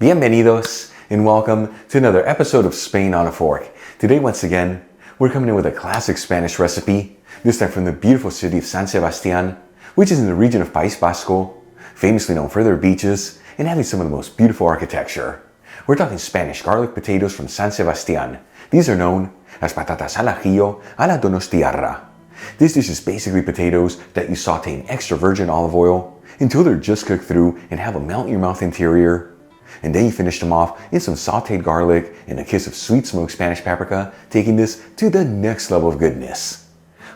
Bienvenidos and welcome to another episode of Spain on a Fork. Today, once again, we're coming in with a classic Spanish recipe, this time from the beautiful city of San Sebastian, which is in the region of País Vasco, famously known for their beaches and having some of the most beautiful architecture. We're talking Spanish garlic potatoes from San Sebastian. These are known as patatas al ajillo a la Donostiarra. This dish is basically potatoes that you saute in extra virgin olive oil until they're just cooked through and have a melt-in-your-mouth interior. And then you finish them off in some sauteed garlic and a kiss of sweet smoked Spanish paprika, taking this to the next level of goodness.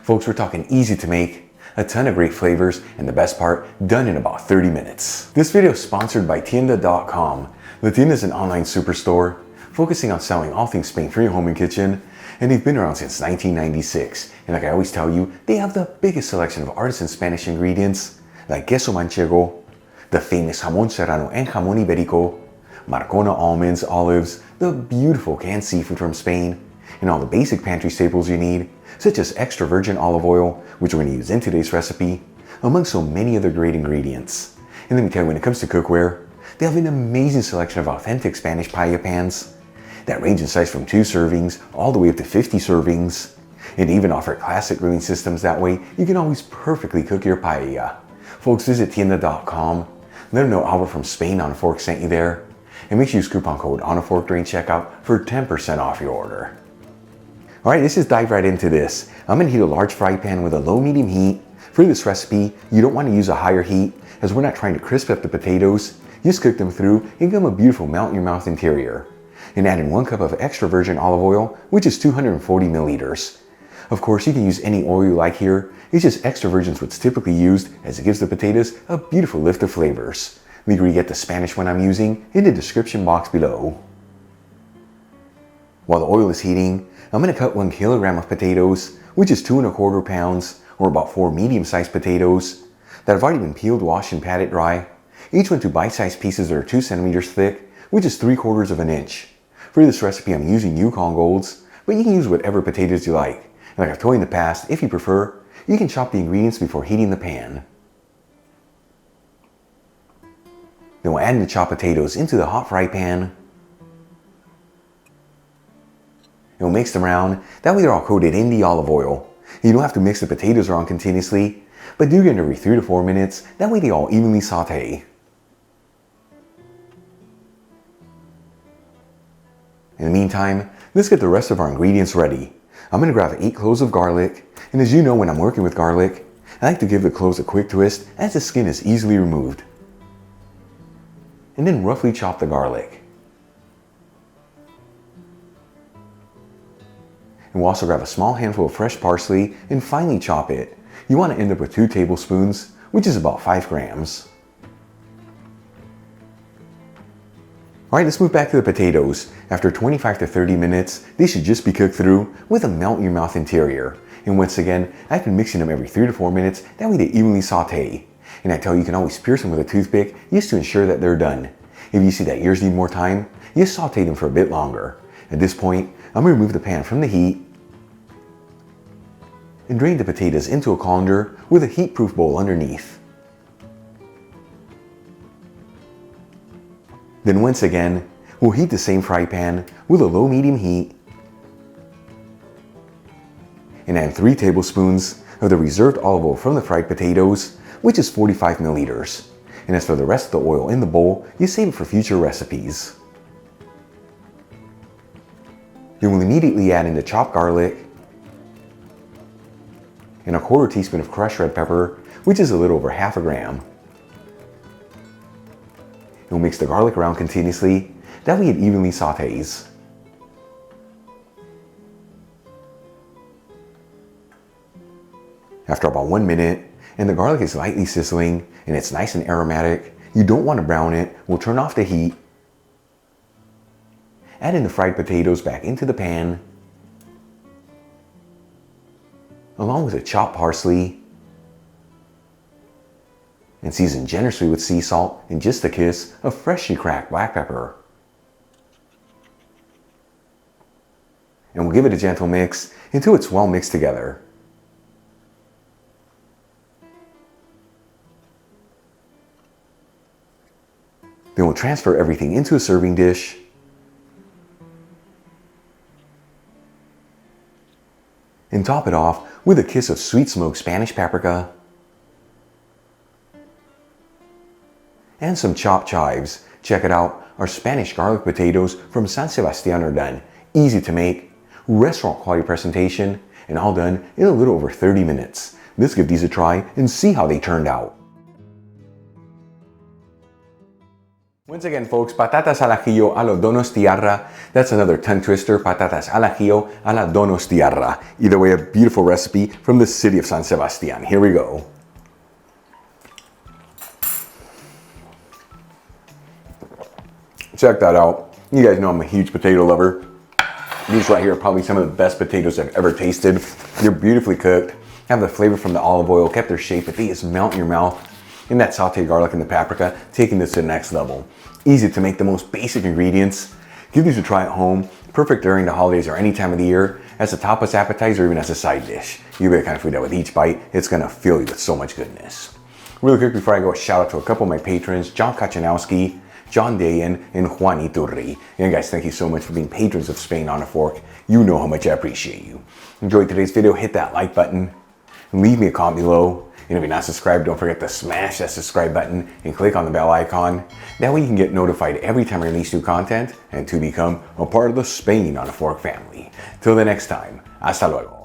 Folks, we're talking easy to make, a ton of great flavors, and the best part, done in about 30 minutes. This video is sponsored by Tienda.com. The Tienda is an online superstore focusing on selling all things Spain for your home and kitchen, and they've been around since 1996. And like I always tell you, they have the biggest selection of artisan Spanish ingredients like queso manchego, the famous jamón serrano and jamón ibérico, Marcona almonds, olives, the beautiful canned seafood from Spain, and all the basic pantry staples you need, such as extra virgin olive oil, which we're going to use in today's recipe, among so many other great ingredients. And let me tell you, when it comes to cookware, they have an amazing selection of authentic Spanish paella pans that range in size from 2 servings all the way up to 50 servings, and even offer classic grilling systems. That way you can always perfectly cook your paella. Folks, visit Tienda.com, let them know Albert from Spain on a Fork sent you there, and make sure you use coupon code ONAFORK during checkout for 10% off your order. Alright, let's just dive right into this. I'm going to heat a large fry pan with a low-medium heat. For this recipe, you don't want to use a higher heat, as we're not trying to crisp up the potatoes. Just cook them through and give them a beautiful melt-in-your-mouth interior. And add in 1 cup of extra virgin olive oil, which is 240 milliliters. Of course, you can use any oil you like here. It's just extra virgin is what's typically used, as it gives the potatoes a beautiful lift of flavors. Leave where you get the Spanish one I'm using in the description box below. While the oil is heating, I'm going to cut 1 kilogram of potatoes, which is 2 1/4 pounds, or about 4 medium-sized potatoes, that have already been peeled, washed, and patted dry. Each one to bite-sized pieces that are 2 centimeters thick, which is 3/4 of an inch. For this recipe, I'm using Yukon Golds, but you can use whatever potatoes you like. And like I've told you in the past, if you prefer, you can chop the ingredients before heating the pan. Then we'll add the chopped potatoes into the hot fry pan. And we'll mix them around. That way they're all coated in the olive oil. You don't have to mix the potatoes around continuously, but do it every 3 to 4 minutes. That way they all evenly saute. In the meantime, let's get the rest of our ingredients ready. I'm going to grab 8 cloves of garlic, and as you know, when I'm working with garlic, I like to give the cloves a quick twist as the skin is easily removed. And then roughly chop the garlic. And we'll also grab a small handful of fresh parsley and finely chop it. You want to end up with 2 tablespoons, which is about 5 grams. Alright, let's move back to the potatoes. After 25 to 30 minutes, they should just be cooked through with a melt-in-your-mouth interior. And once again, I've been mixing them every 3 to 4 minutes, that way they evenly saute. And I tell you can always pierce them with a toothpick just to ensure that they're done. If you see that yours need more time, you saute them for a bit longer. At this point, I'm going to remove the pan from the heat and drain the potatoes into a colander with a heat-proof bowl underneath. Then once again, we'll heat the same fry pan with a low-medium heat and add 3 tablespoons of the reserved olive oil from the fried potatoes, which is 45 milliliters. And as for the rest of the oil in the bowl, you save it for future recipes. Then we'll immediately add in the chopped garlic and a 1/4 teaspoon of crushed red pepper, which is a little over 1/2 gram. And we'll mix the garlic around continuously, that way it evenly sautés. After about 1 minute, and the garlic is lightly sizzling, and it's nice and aromatic, you don't want to brown it. We'll turn off the heat. Add in the fried potatoes back into the pan, along with the chopped parsley, and season generously with sea salt and just a kiss of freshly cracked black pepper. And we'll give it a gentle mix until it's well mixed together. Then we'll transfer everything into a serving dish. And top it off with a kiss of sweet smoked Spanish paprika and some chopped chives. Check it out, our Spanish garlic potatoes from San Sebastian are done. Easy to make, restaurant quality presentation, and all done in a little over 30 minutes. Let's give these a try and see how they turned out. Once again, folks, patatas al ajillo a la Donostiarra. That's another tongue twister, patatas al ajillo a la Donostiarra. Either way, a beautiful recipe from the city of San Sebastian. Here we go. Check that out. You guys know I'm a huge potato lover. These right here are probably some of the best potatoes I've ever tasted. They're beautifully cooked, have the flavor from the olive oil, kept their shape, but they just melt in your mouth. And that sauteed garlic and the paprika, taking this to the next level. Easy to make, the most basic ingredients. Give these a try at home. Perfect during the holidays or any time of the year as a tapas appetizer or even as a side dish. You get the kind of food that with each bite, it's gonna fill you with so much goodness. Really quick before I go, a shout out to a couple of my patrons, John Kachanowski, John Dayan, and Juan Iturri. And guys, thank you so much for being patrons of Spain on a Fork. You know how much I appreciate you. Enjoyed today's video, hit that like button, and leave me a comment below. And if you're not subscribed, don't forget to smash that subscribe button and click on the bell icon. That way you can get notified every time I release new content and to become a part of the Spain on a Fork family. Till the next time, hasta luego.